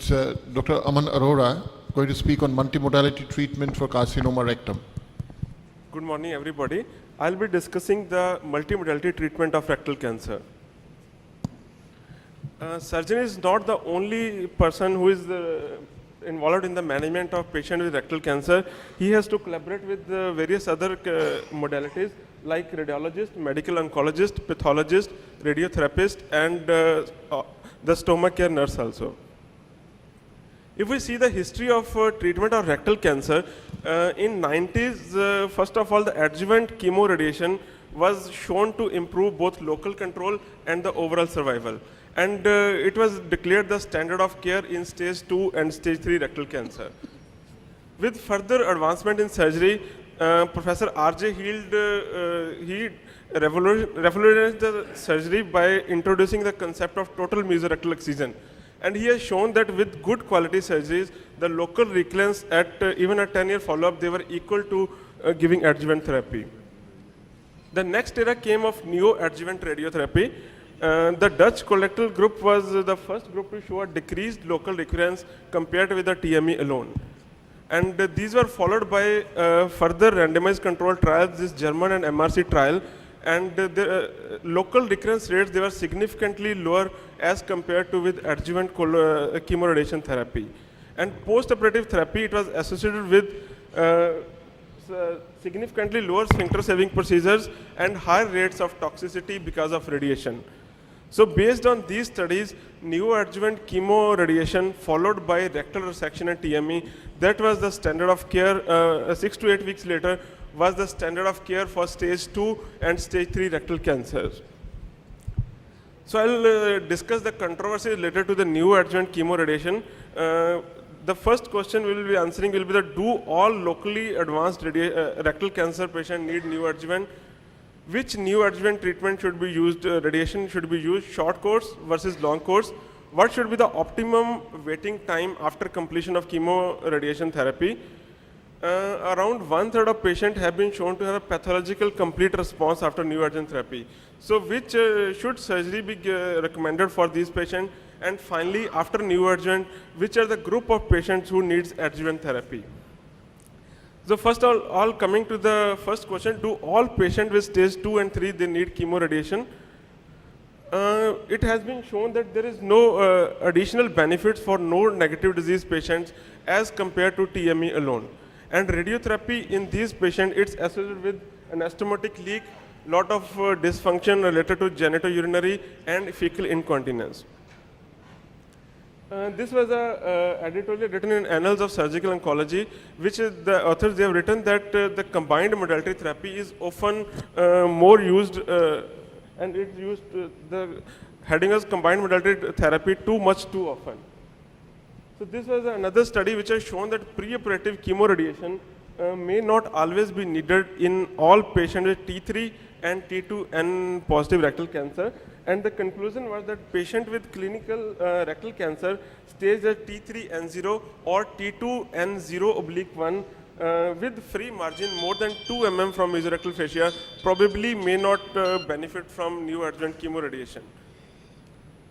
It's Dr. Aman Arora going to speak on multimodality treatment for carcinoma rectum. Good morning, everybody. I'll be discussing the multimodality treatment of rectal cancer. Surgeon is not the only person who is involved in the management of patient with rectal cancer. He has to collaborate with various other modalities like radiologist, medical oncologist, pathologist, radiotherapist, and the stomach care nurse also. If we see the history of treatment of rectal cancer, in 90s, first of all, the adjuvant chemoradiation was shown to improve both local control and the overall survival. And it was declared the standard of care in stage 2 and stage 3 rectal cancer. With further advancement in surgery, Professor R.J. Hield, he revolutionized the surgery by introducing the concept of total mesorectal excision. And he has shown that with good quality surgeries, the local recurrence at even a 10-year follow-up, they were equal to giving adjuvant therapy. The next era came of neoadjuvant radiotherapy. The Dutch colorectal group was the first group to show a decreased local recurrence compared with the TME alone. And these were followed by further randomized controlled trials, this German and MRC trial. And the local recurrence rates, they were significantly lower as compared to with adjuvant chemoradiation therapy. And post-operative therapy, it was associated with significantly lower sphincter saving procedures and higher rates of toxicity because of radiation. So based on these studies, neoadjuvant chemoradiation followed by rectal resection and TME, that was the standard of care 6 to 8 weeks later, was the standard of care for stage 2 and stage 3 rectal cancers. So I'll discuss the controversy related to the neoadjuvant chemoradiation. The first question we will be answering will be that do all locally advanced rectal cancer patients need neoadjuvant? Which neoadjuvant treatment should be used, radiation should be used, short course versus long course? What should be the optimum waiting time after completion of chemoradiation therapy? Around 1/3 of patients have been shown to have a pathological complete response after neoadjuvant therapy. So which should surgery be recommended for these patients? And finally, after neoadjuvant, which are the group of patients who needs adjuvant therapy? So first of all, coming to the first question, do all patients with stage 2 and 3, they need chemoradiation? It has been shown that there is no additional benefits for node-negative disease patients as compared to TME alone. And radiotherapy in these patients, it's associated with anastomotic leak, lot of dysfunction related to genitourinary and fecal incontinence. This was an editorial written in Annals of Surgical Oncology, which the authors, they have written that the combined modality therapy is often more used, and it's used, the heading as combined modality therapy too much too often. So this was another study which has shown that preoperative chemoradiation may not always be needed in all patients with T3 and T2N positive rectal cancer. And the conclusion was that patient with clinical rectal cancer stage at T3N0 or T2N0/1 with free margin more than 2 mm from mesorectal fascia probably may not benefit from neoadjuvant chemoradiation.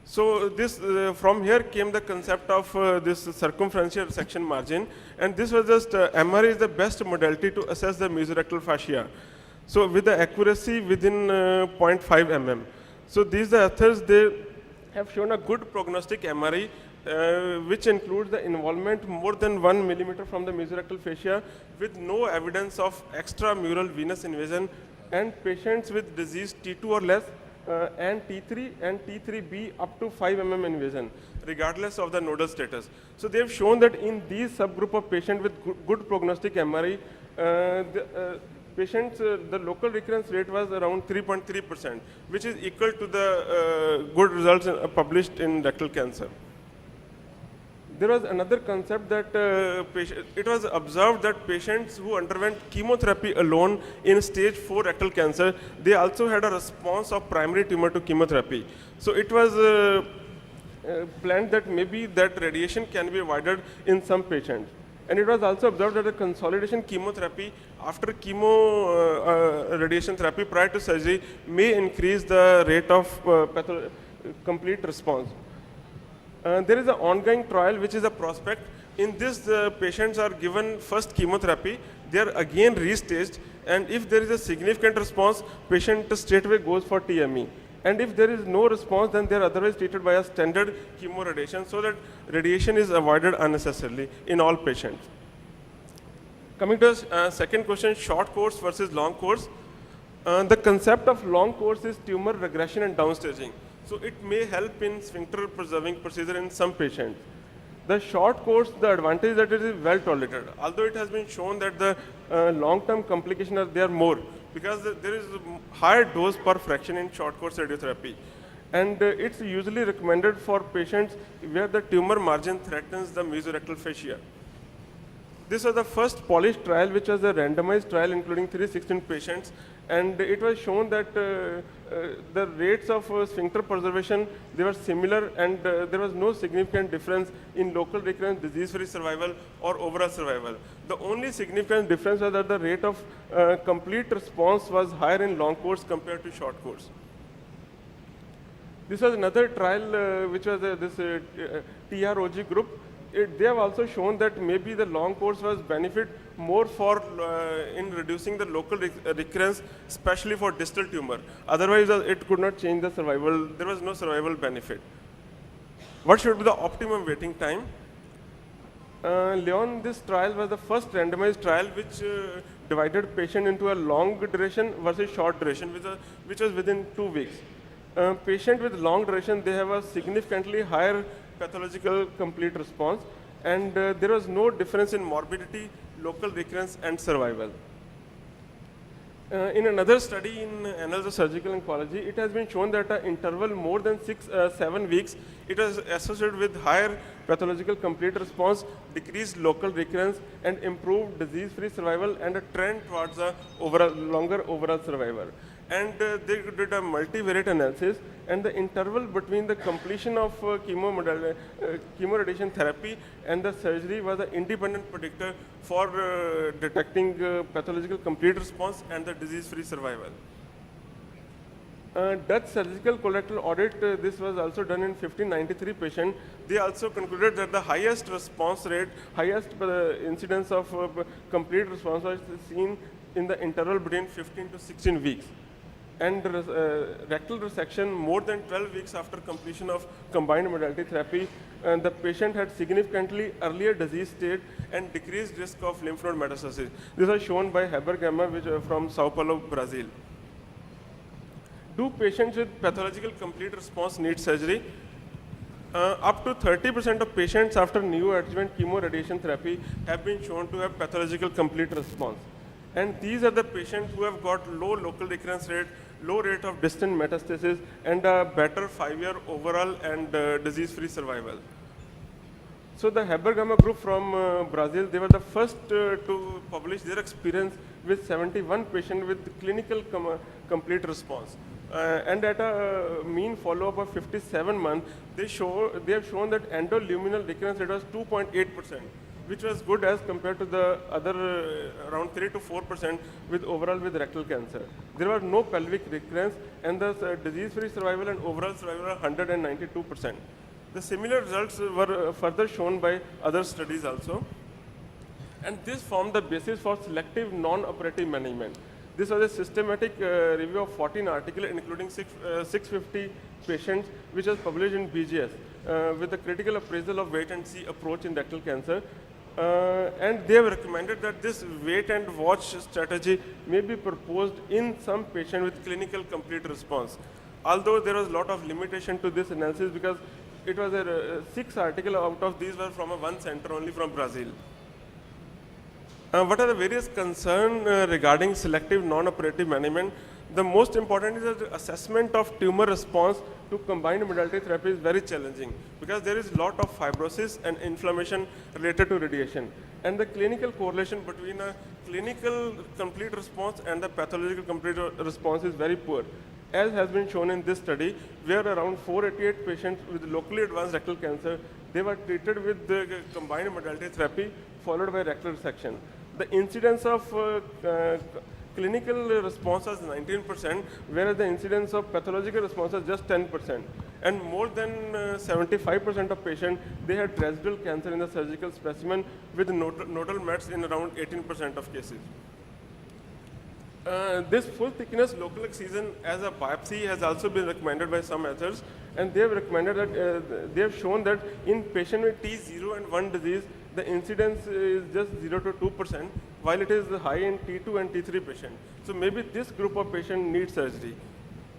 So this, from here came the concept of this circumferential resection margin, and this was just, MRI is the best modality to assess the mesorectal fascia. So with the accuracy within 0.5 mm. So these authors, they have shown a good prognostic MRI, which includes the involvement more than 1 millimeter from the mesorectal fascia with no evidence of extramural venous invasion, and patients with disease T2 or less, and T3 and T3B up to 5 mm invasion, regardless of the nodal status. So they have shown that in these subgroup of patients with good prognostic MRI, patients, the local recurrence rate was around 3.3%, which is equal to the good results published in rectal cancer. There was another concept that it was observed that patients who underwent chemotherapy alone in stage 4 rectal cancer, they also had a response of primary tumor to chemotherapy. So it was planned that maybe that radiation can be avoided in some patients. And it was also observed that the consolidation chemotherapy after chemo radiation therapy prior to surgery may increase the rate of complete response. There is an ongoing trial which is a prospect. In this, the patients are given first chemotherapy, they are again restaged, and if there is a significant response, patient straightway goes for TME. And if there is no response, then they are otherwise treated by a standard chemoradiation, so that radiation is avoided unnecessarily in all patients. Coming to second question, short course versus long course. The concept of long course is tumor regression and downstaging. So it may help in sphincter preserving procedure in some patients. The short course, the advantage is that it is well tolerated. Although it has been shown that the long-term complications are there more, because there is a higher dose per fraction in short course radiotherapy. And it's usually recommended for patients where the tumor margin threatens the mesorectal fascia. This was the first polished trial, which was a randomized trial including 316 patients, and it was shown that the rates of sphincter preservation, they were similar, and there was no significant difference in local recurrence, disease-free survival, or overall survival. The only significant difference was that the rate of complete response was higher in long course compared to short course. This was another trial which was this TROG group. They have also shown that maybe the long course was benefit more for in reducing the local recurrence, especially for distal tumor. Otherwise, it could not change the survival. There was no survival benefit. What should be the optimum waiting time? Leon, this trial was the first randomized trial which divided patient into a long duration versus short duration, which was within 2 weeks. Patient with long duration, they have a significantly higher pathological complete response, and there was no difference in morbidity, local recurrence, and survival. In another study in Annals of Surgical Oncology, it has been shown that an interval more than 7 weeks, it was associated with higher pathological complete response, decreased local recurrence, and improved disease-free survival, and a trend towards a longer overall survival. And they did a multivariate analysis, and the interval between the completion of chemoradiation therapy and the surgery was an independent predictor for detecting pathological complete response and the disease-free survival. Dutch surgical colorectal audit, this was also done in 1593 patients. They also concluded that the highest response rate, highest incidence of complete response was seen in the interval between 15 to 16 weeks. And rectal resection more than 12 weeks after completion of combined modality therapy, the patient had significantly earlier disease state and decreased risk of lymph node metastasis. This was shown by Haber-Gamma, which from Sao Paulo, Brazil. Do patients with pathological complete response need surgery? Up to 30% of patients after neoadjuvant chemoradiation therapy have been shown to have pathological complete response. And these are the patients who have got low local recurrence rate, low rate of distant metastasis, and a better 5-year overall and disease-free survival. So the Haber-Gamma group from Brazil, they were the first to publish their experience with 71 patients with clinical complete response. And at a mean follow-up of 57 months, they have shown that endoluminal recurrence rate was 2.8%. which was good as compared to the other around 3 to 4% with overall with rectal cancer. There was no pelvic recurrence, and the disease-free survival and overall survival are 192%. The similar results were further shown by other studies also. And this formed the basis for selective non-operative management. This was a systematic review of 14 articles, including 650 patients, which was published in BGS with the critical appraisal of wait and see approach in rectal cancer. And they have recommended that this wait and watch strategy may be proposed in some patients with clinical complete response. Although there was a lot of limitation to this analysis because it was 6 articles out of these were from one center only from Brazil. What are the various concerns regarding selective non-operative management? The most important is that the assessment of tumor response to combined modality therapy is very challenging because there is a lot of fibrosis and inflammation related to radiation. And the clinical correlation between a clinical complete response and the pathological complete response is very poor. As has been shown in this study, where around 488 patients with locally advanced rectal cancer, they were treated with the combined modality therapy followed by rectal resection. The incidence of clinical response was 19%, whereas the incidence of pathological response was just 10%. And more than 75% of patients, they had residual cancer in the surgical specimen with nodal mets in around 18% of cases. This full thickness local excision as a biopsy has also been recommended by some authors, and they have recommended that they have shown that in patient with T0 and 1 disease, the incidence is just 0 to 2%, while it is high in T2 and T3 patient. So maybe this group of patient needs surgery.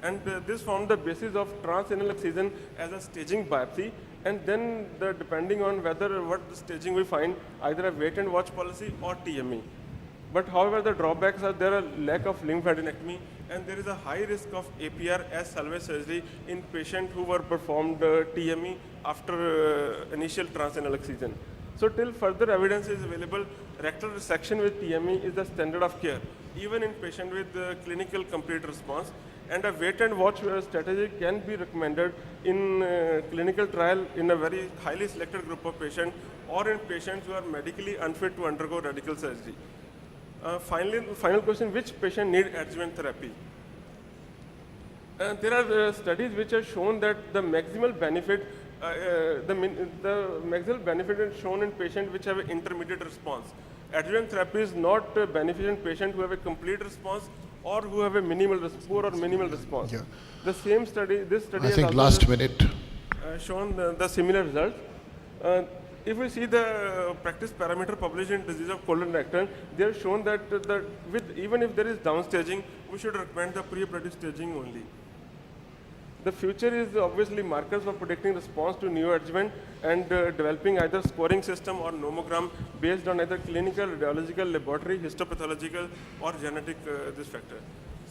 And this formed the basis of transanal excision as a staging biopsy, and then depending on whether what staging we find, either a wait and watch policy or TME. But however, the drawbacks are there are lack of lymphadenectomy, and there is a high risk of APR as salvage surgery in patients who were performed TME after initial transanal excision. So till further evidence is available, rectal resection with TME is the standard of care, even in patient with clinical complete response. And a wait and watch strategy can be recommended in clinical trial in a very highly selected group of patients or in patients who are medically unfit to undergo radical surgery. Final question, which patient need adjuvant therapy? There are studies which have shown that the maximal benefit, the maximal benefit is shown in patients which have an intermediate response. Adjuvant therapy is not beneficial in patients who have a complete response or who have a poor or minimal response. Yeah. The same study, this study I has think also last minute. shown the similar results. If we see the practice parameter published in disease of colon rectal, they have shown that even if there is downstaging, we should recommend the pre-operative staging only. The future is obviously markers for predicting response to neoadjuvant and developing either scoring system or nomogram based on either clinical, radiological, laboratory, histopathological, or genetic risk factor.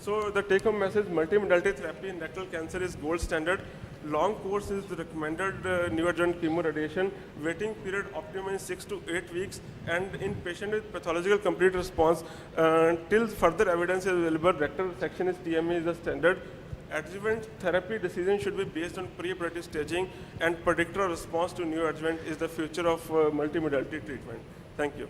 So the take-home message: multimodality therapy in rectal cancer is gold standard. Long course is the recommended neoadjuvant chemoradiation. Waiting period optimum is 6 to 8 weeks, and in patient with pathological complete response, till further evidence is available, rectal resection is TME is the standard. Adjuvant therapy decision should be based on pre-operative staging, and predictor of response to neoadjuvant is the future of multimodality treatment. Thank you.